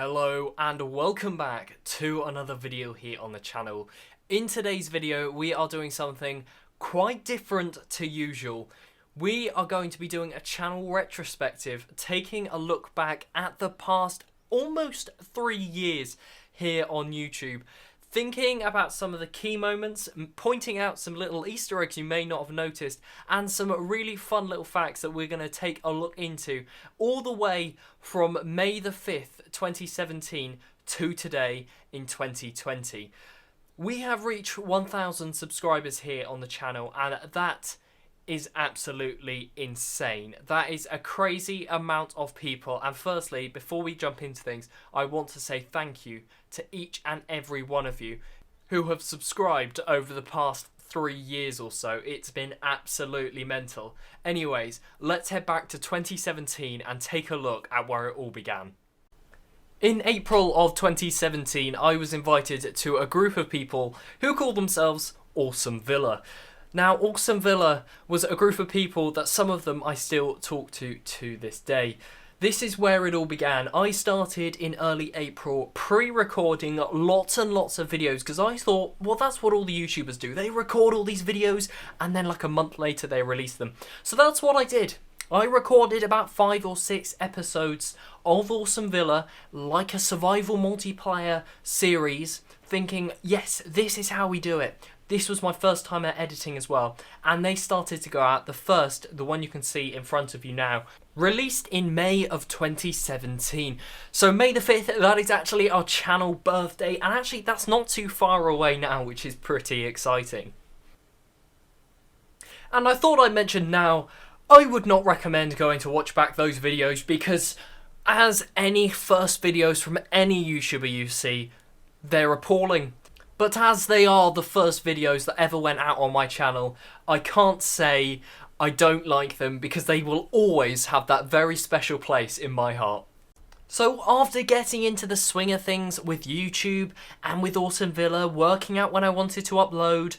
Hello and welcome back to another video here on the channel. In today's video we are doing something quite different to usual. We are going to be doing a channel retrospective, taking a look back at the past almost 3 years here on YouTube. Thinking about some of the key moments, pointing out some little Easter eggs you may not have noticed, and some really fun little facts that we're going to take a look into, all the way from May the 5th, 2017 to today in 2020. We have reached 1,000 subscribers here on the channel, and that is absolutely insane. That is a crazy amount of people. And firstly, before we jump into things, I want to say thank you to each and every one of you who have subscribed over the past 3 years or so. It's been absolutely mental. Anyways, let's head back to 2017 and take a look at where it all began. In April of 2017, I was invited to a group of people who called themselves Awesome Villa. Now, Awesome Villa was a group of people that some of them I still talk to this day. This is where it all began. I started in early April pre-recording lots and lots of videos because I thought, well, that's what all the YouTubers do. They record all these videos and then like a month later they release them. So that's what I did. I recorded about 5 or 6 episodes of Awesome Villa, like a survival multiplayer series, thinking, yes, this is how we do it. This was my first time at editing as well, and they started to go out. The first, the one you can see in front of you now, released in May of 2017. So May the 5th, that is actually our channel birthday, and actually that's not too far away now, which is pretty exciting. And I thought I'd mention now, I would not recommend going to watch back those videos because as any first videos from any YouTuber you see, they're appalling. But as they are the first videos that ever went out on my channel, I can't say I don't like them because they will always have that very special place in my heart. So after getting into the swing of things with YouTube and with Awesome Villa, working out when I wanted to upload,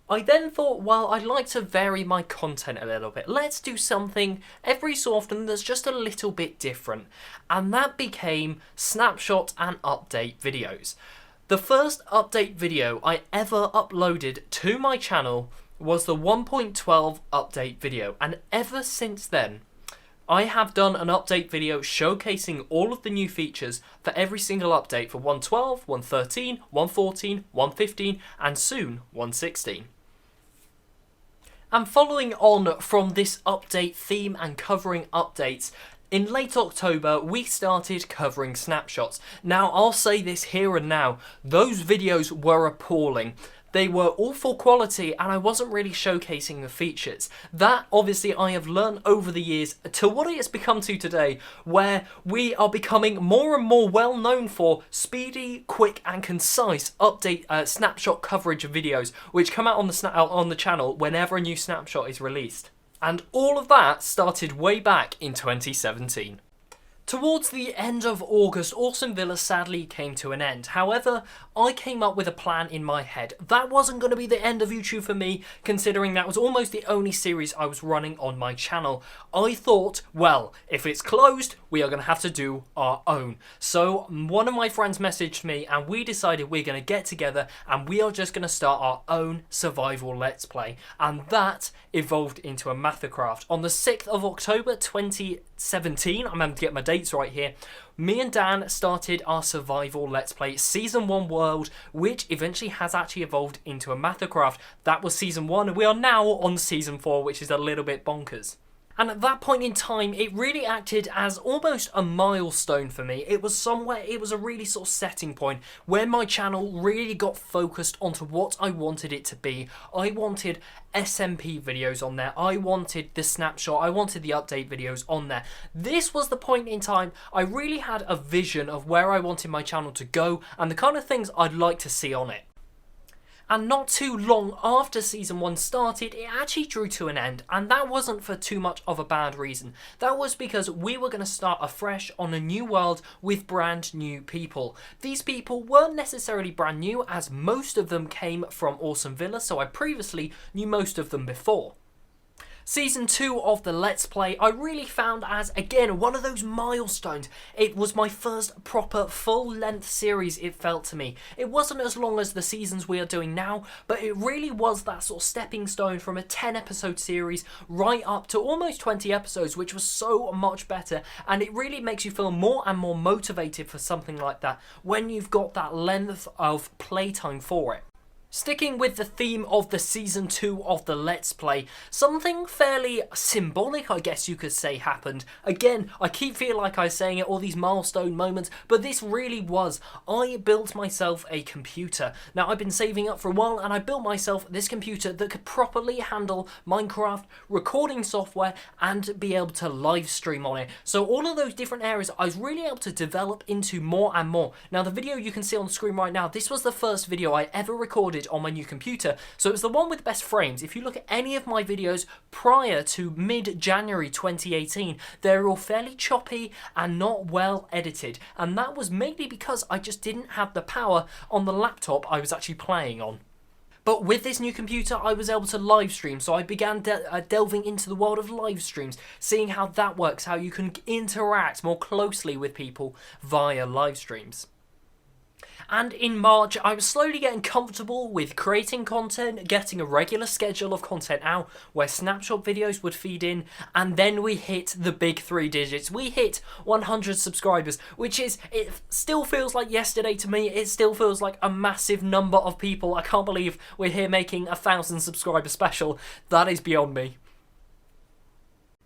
I then thought, well, I'd like to vary my content a little bit. Let's do something every so often that's just a little bit different. And that became snapshot and update videos. The first update video I ever uploaded to my channel was the 1.12 update video, and ever since then I have done an update video showcasing all of the new features for every single update for 1.12, 1.13, 1.14, 1.15 and soon 1.16. And following on from this update theme and covering updates, in late October, we started covering snapshots. Now, I'll say this here and now, those videos were appalling. They were awful quality and I wasn't really showcasing the features. That, obviously, I have learned over the years to what it has become to today, where we are becoming more and more well known for speedy, quick and concise update snapshot coverage of videos, which come out on the channel whenever a new snapshot is released. And all of that started way back in 2017. Towards the end of August, Awesome Villa sadly came to an end. However, I came up with a plan in my head. That wasn't going to be the end of YouTube for me, considering that was almost the only series I was running on my channel. I thought, well, if it's closed, we are going to have to do our own. So one of my friends messaged me and we decided we're going to get together and we are just going to start our own survival let's play. And that evolved into a Mattercraft. On the 6th of October 2017, I'm going to get my dates right here, me and Dan started our survival let's play season 1 world, which eventually has actually evolved into a Mattercraft. That was season 1 and we are now on season 4, which is a little bit bonkers. And at that point in time, it really acted as almost a milestone for me. It was a really sort of setting point where my channel really got focused onto what I wanted it to be. I wanted SMP videos on there. I wanted the snapshot. I wanted the update videos on there. This was the point in time I really had a vision of where I wanted my channel to go and the kind of things I'd like to see on it. And not too long after season 1 started, it actually drew to an end, and that wasn't for too much of a bad reason. That was because we were going to start afresh on a new world with brand new people. These people weren't necessarily brand new, as most of them came from Awesome Villa, so I previously knew most of them before. Season 2 of the Let's Play I really found as, again, one of those milestones. It was my first proper full-length series, it felt to me. It wasn't as long as the seasons we are doing now, but it really was that sort of stepping stone from a 10-episode series right up to almost 20 episodes, which was so much better, and it really makes you feel more and more motivated for something like that when you've got that length of playtime for it. Sticking with the theme of the Season 2 of the Let's Play, something fairly symbolic, I guess you could say, happened. Again, I keep feeling like I'm saying it, all these milestone moments, but this really was. I built myself a computer. Now, I've been saving up for a while, and I built myself this computer that could properly handle Minecraft, recording software, and be able to live stream on it. So all of those different areas I was really able to develop into more and more. Now, the video you can see on the screen right now, this was the first video I ever recorded on my new computer, so it was the one with the best frames. If you look at any of my videos prior to mid-January 2018, they're all fairly choppy and not well edited, and that was mainly because I just didn't have the power on the laptop I was actually playing on. But with this new computer, I was able to live stream, so I began delving into the world of live streams, seeing how that works, how you can interact more closely with people via live streams. And in March, I was slowly getting comfortable with creating content, getting a regular schedule of content out, where snapshot videos would feed in, and then we hit the big 3 digits. We hit 100 subscribers, which is, it still feels like yesterday to me. It still feels like a massive number of people. I can't believe we're here making a 1,000 subscriber special. That is beyond me.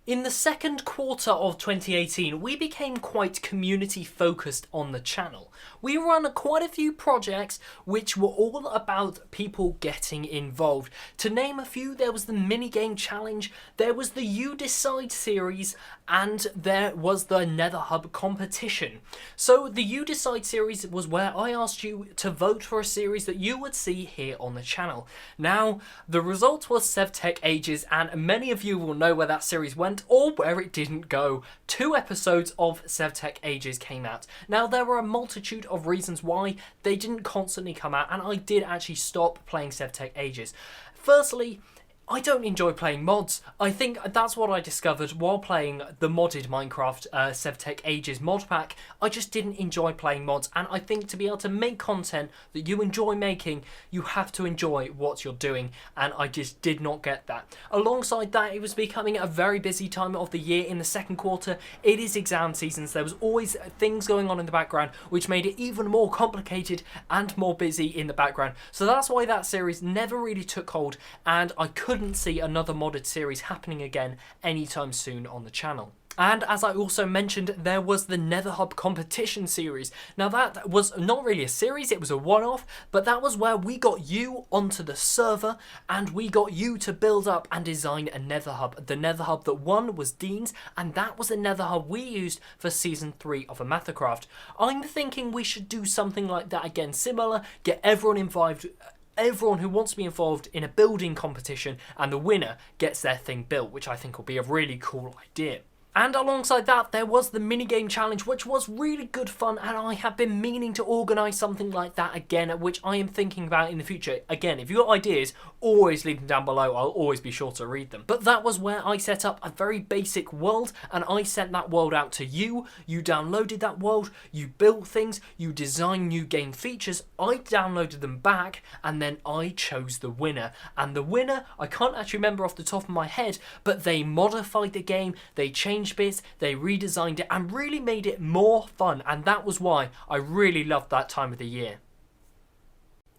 In the second quarter of 2018, we became quite community focused on the channel. We ran quite a few projects which were all about people getting involved. To name a few, there was the minigame challenge, there was the You Decide series, and there was the Nether Hub competition. So the You Decide series was where I asked you to vote for a series that you would see here on the channel. Now, the result was SevTech Ages, and many of you will know where that series went or where it didn't go. 2 episodes of SevTech Ages came out. Now, there were a multitude of reasons why they didn't constantly come out, and I did actually stop playing SevTech Ages. Firstly, I don't enjoy playing mods. I think that's what I discovered while playing the modded Minecraft SevTech Ages mod pack. I just didn't enjoy playing mods, and I think to be able to make content that you enjoy making, you have to enjoy what you're doing, and I just did not get that. Alongside that, it was becoming a very busy time of the year in the second quarter. It is exam season, so there was always things going on in the background, which made it even more complicated and more busy in the background. So that's why that series never really took hold, and I couldn't see another modded series happening again anytime soon on the channel. And as I also mentioned, there was the Nether Hub competition series. Now, that was not really a series, it was a one-off, but that was where we got you onto the server and we got you to build up and design a Nether Hub. The Nether Hub that won was Dean's, and that was the Nether Hub we used for Season 3 of a Mattercraft. I'm thinking we should do something like that again, similar, get everyone involved. Everyone who wants to be involved in a building competition, and the winner gets their thing built, which I think will be a really cool idea. And alongside that, there was the minigame challenge, which was really good fun, and I have been meaning to organise something like that again, which I am thinking about in the future. Again, if you've got ideas, always leave them down below. I'll always be sure to read them. But that was where I set up a very basic world, and I sent that world out to you. You downloaded that world, you built things, you designed new game features, I downloaded them back, and then I chose the winner. And the winner, I can't actually remember off the top of my head, but they modified the game, they changed bits, they redesigned it and really made it more fun, and that was why I really loved that time of the year.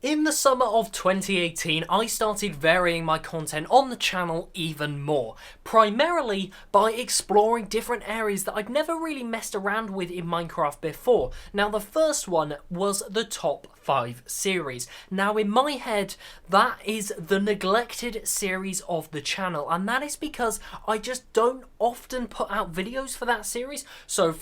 In the summer of 2018, I started varying my content on the channel even more, primarily by exploring different areas that I'd never really messed around with in Minecraft before. Now, the first one was the top 5 series. Now, in my head, that is the neglected series of the channel, and that is because I just don't often put out videos for that series. So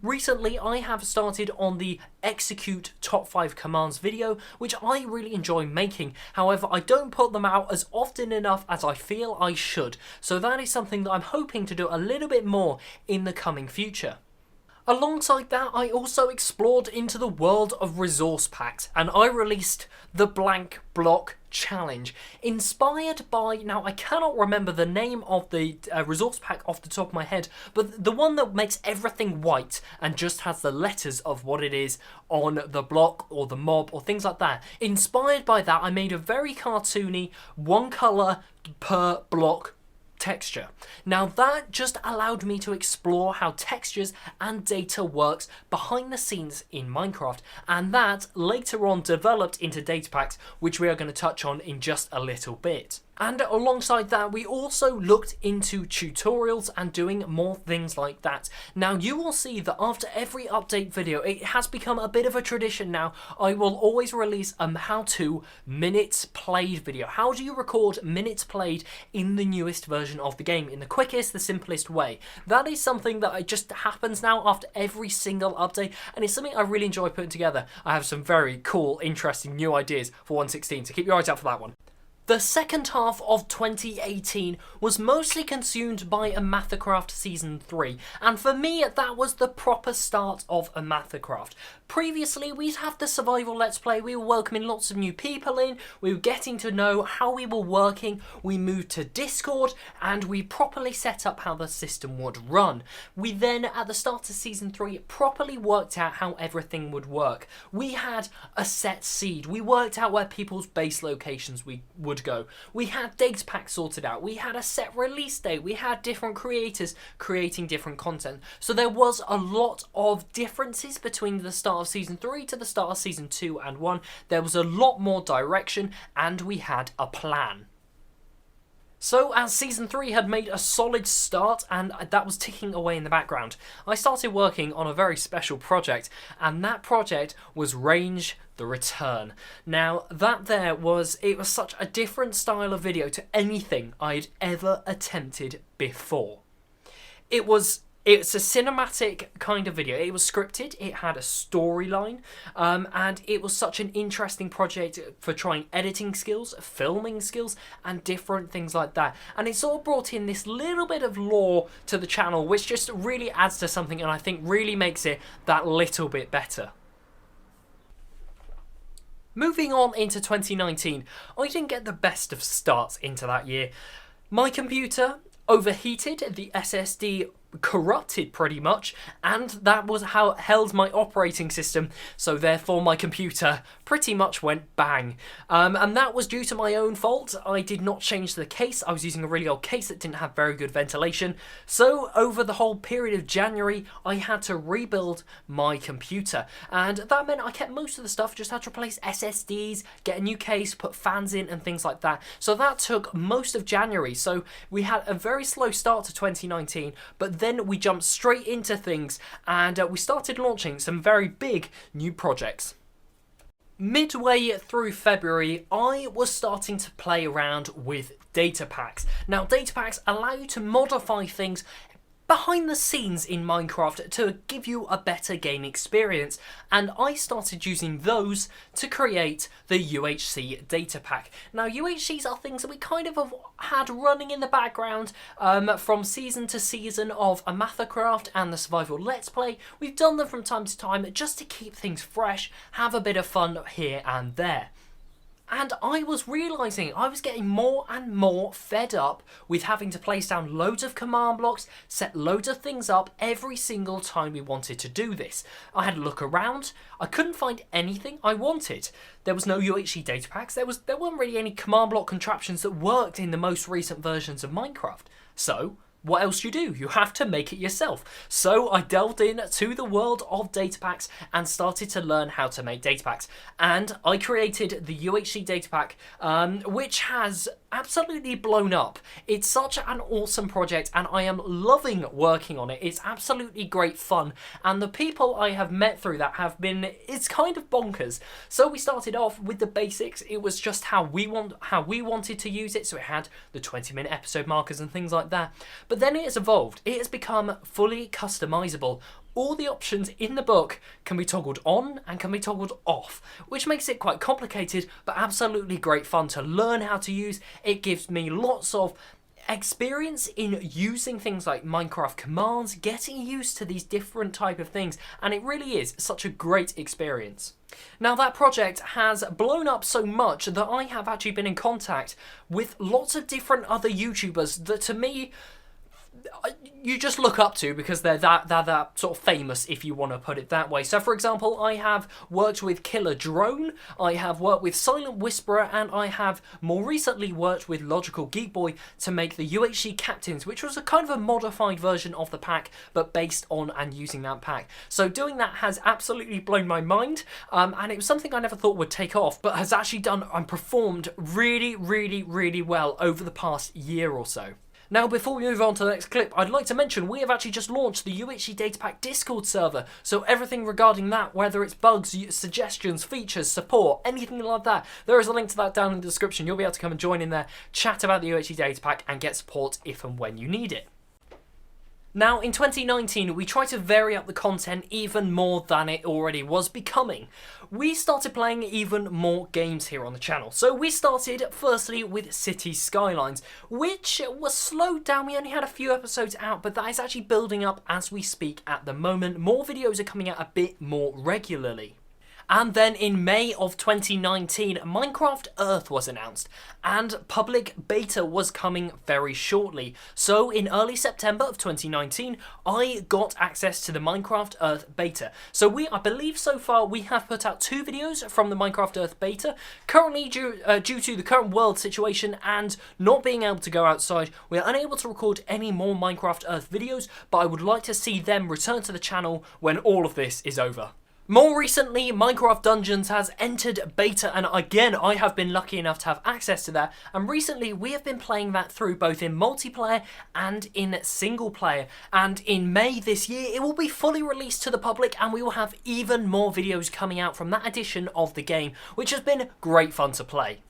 recently, I have started on the execute top 5 commands video, which I really enjoy making. However, I don't put them out as often enough as I feel I should. So that is something that I'm hoping to do a little bit more in the coming future. Alongside that, I also explored into the world of resource packs, and I released the Blank Block Challenge, inspired by, now I cannot remember the name of the resource pack off the top of my head, but the one that makes everything white and just has the letters of what it is on the block or the mob or things like that. Inspired by that, I made a very cartoony, one colour per block texture. Now that just allowed me to explore how textures and data works behind the scenes in Minecraft, and that later on developed into data packs, which we are going to touch on in just a little bit. And alongside that, we also looked into tutorials and doing more things like that. Now, you will see that after every update video, it has become a bit of a tradition now. I will always release a how-to minutes played video. How do you record minutes played in the newest version of the game in the quickest, the simplest way? That is something that just happens now after every single update, and it's something I really enjoy putting together. I have some very cool, interesting new ideas for 1.16, so keep your eyes out for that one. The second half of 2018 was mostly consumed by a Mattercraft Season 3, and for me that was the proper start of a Mattercraft. Previously, we'd have the survival let's play, we were welcoming lots of new people in, we were getting to know how we were working, we moved to Discord, and we properly set up how the system would run. We then, at the start of Season 3, properly worked out how everything would work. We had a set seed, we worked out where people's base locations would go. We had data packs sorted out, we had a set release date, we had different creators creating different content. So there was a lot of differences between the start of Season 3 to the start of Season 2 and 1. There was a lot more direction and we had a plan. So as Season 3 had made a solid start and that was ticking away in the background, I started working on a very special project, and that project was Range the Return. Now it was such a different style of video to anything I'd ever attempted before. It's a cinematic kind of video. It was scripted, it had a storyline, and it was such an interesting project for trying editing skills, filming skills, and different things like that. And it sort of brought in this little bit of lore to the channel, which just really adds to something and I think really makes it that little bit better. Moving on into 2019, I didn't get the best of starts into that year. My computer overheated, the SSD corrupted pretty much, and that was how it held my operating system, so therefore my computer pretty much went bang. And that was due to my own fault. I did not change the case. I was using a really old case that didn't have very good ventilation, so over the whole period of January I had to rebuild my computer, and that meant I kept most of the stuff, just had to replace SSDs, get a new case, put fans in and things like that. So that took most of January, so we had a very slow start to 2019, but then we jumped straight into things and we started launching some very big new projects. Midway through February, I was starting to play around with data packs. Now, data packs allow you to modify things behind the scenes in Minecraft to give you a better game experience, and I started using those to create the UHC data pack. Now, UHCs are things that we kind of have had running in the background from season to season of a Mattercraft and the survival let's play. We've done them from time to time just to keep things fresh, have a bit of fun here and there. And I was realising I was getting more and more fed up with having to place down loads of command blocks, set loads of things up every single time we wanted to do this. I had a look around, I couldn't find anything I wanted. There was no UHC data packs, there weren't really any command block contraptions that worked in the most recent versions of Minecraft. So what else do you do? You have to make it yourself. So I delved into the world of data packs and started to learn how to make data packs. And I created the UHC data pack, which has absolutely blown up. It's such an awesome project and I am loving working on it. It's absolutely great fun. And the people I have met through that it's kind of bonkers. So we started off with the basics. It was just how we wanted to use it. So it had the 20-minute episode markers and things like that. But then it has evolved. It has become fully customizable. All the options in the book can be toggled on and can be toggled off, which makes it quite complicated, but absolutely great fun to learn how to use. It gives me lots of experience in using things like Minecraft commands, getting used to these different type of things, and it really is such a great experience. Now that project has blown up so much that I have actually been in contact with lots of different other YouTubers that to me you just look up to because they're that sort of famous, if you want to put it that way. So for example, I have worked with Killer Drone, I have worked with Silent Whisperer, and I have more recently worked with Logical Geek Boy to make the UHC Captains, which was a kind of a modified version of the pack, but based on and using that pack. So doing that has absolutely blown my mind, and it was something I never thought would take off, but has actually done and performed really, really, really well over the past year or so. Now, before we move on to the next clip, I'd like to mention we have actually just launched the UHC Datapack Discord server, so everything regarding that, whether it's bugs, suggestions, features, support, anything like that, there is a link to that down in the description. You'll be able to come and join in there, chat about the UHC Datapack, and get support if and when you need it. Now, in 2019, we tried to vary up the content even more than it already was becoming. We started playing even more games here on the channel. So we started firstly with City Skylines, which was slowed down. We only had a few episodes out, but that is actually building up as we speak at the moment. More videos are coming out a bit more regularly. And then in May of 2019, Minecraft Earth was announced, and public beta was coming very shortly. So in early September of 2019, I got access to the Minecraft Earth beta. So I believe so far we have put out 2 videos from the Minecraft Earth beta. Currently, due to the current world situation and not being able to go outside, we are unable to record any more Minecraft Earth videos, but I would like to see them return to the channel when all of this is over. More recently, Minecraft Dungeons has entered beta, and again, I have been lucky enough to have access to that, and recently we have been playing that through both in multiplayer and in single player, and in May this year, it will be fully released to the public, and we will have even more videos coming out from that edition of the game, which has been great fun to play.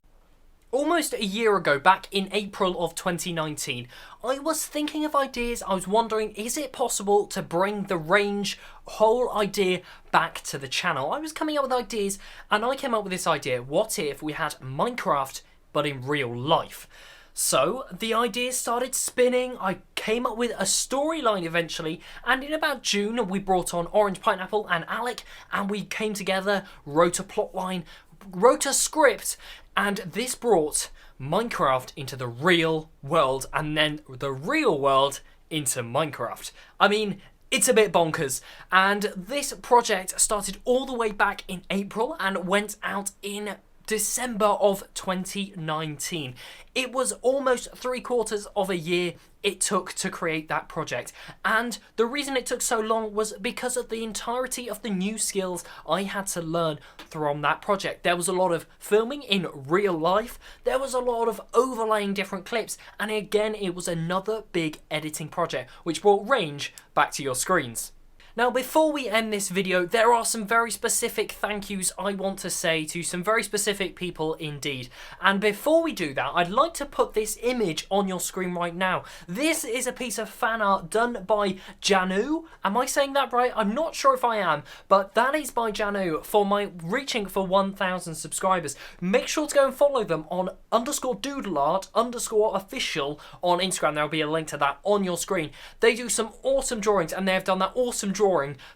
Almost a year ago, back in April of 2019, I was thinking of ideas. I was wondering, is it possible to bring the range whole idea back to the channel? I was coming up with ideas, and I came up with this idea. What if we had Minecraft, but in real life? So the ideas started spinning. I came up with a storyline eventually, and in about June, we brought on Orange Pineapple and Alec, and we came together, wrote a plotline, wrote a script, and this brought Minecraft into the real world, and then the real world into Minecraft. I mean, it's a bit bonkers, and this project started all the way back in April and went out in December of 2019. It was almost 3/4 of a year it took to create that project, and the reason it took so long was because of the entirety of the new skills I had to learn from that project. There was a lot of filming in real life, there was a lot of overlaying different clips, and again it was another big editing project which brought range back to your screens. Now, before we end this video, there are some very specific thank yous I want to say to some very specific people indeed. And before we do that, I'd like to put this image on your screen right now. This is a piece of fan art done by Janu. Am I saying that right? I'm not sure if I am, but that is by Janu for my reaching for 1,000 subscribers. Make sure to go and follow them on _doodleart_official on Instagram. There'll be a link to that on your screen. They do some awesome drawings, and they have done that awesome drawing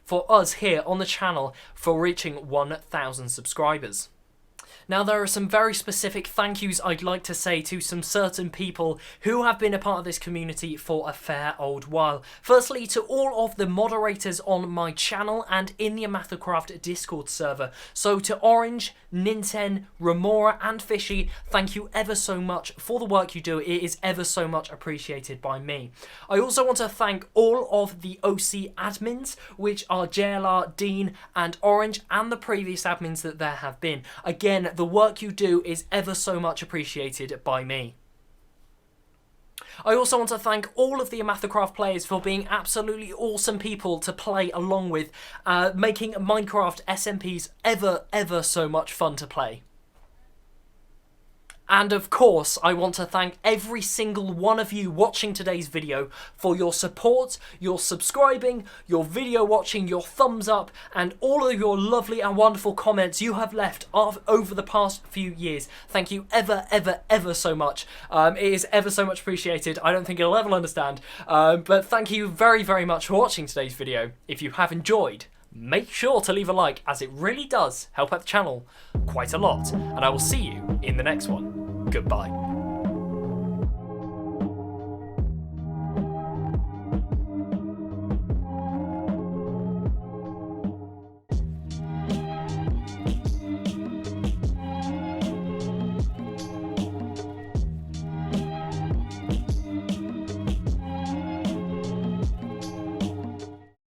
for us here on the channel for reaching 1,000 subscribers. Now, there are some very specific thank yous I'd like to say to some certain people who have been a part of this community for a fair old while. Firstly, to all of the moderators on my channel and in the Mattercraft Discord server. So to Orange, Ninten, Remora and Fishy, thank you ever so much for the work you do. It is ever so much appreciated by me. I also want to thank all of the OC admins, which are JLR, Dean and Orange, and the previous admins that there have been. Again, the work you do is ever so much appreciated by me. I also want to thank all of the Mattercraft players for being absolutely awesome people to play along with, making Minecraft SMPs ever so much fun to play. And of course, I want to thank every single one of you watching today's video for your support, your subscribing, your video watching, your thumbs up, and all of your lovely and wonderful comments you have left over the past few years. Thank you ever so much. It is ever so much appreciated. I don't think you'll ever understand, but thank you very much for watching today's video. If you have enjoyed, make sure to leave a like, as it really does help out the channel quite a lot, and I will see you in the next one. Goodbye.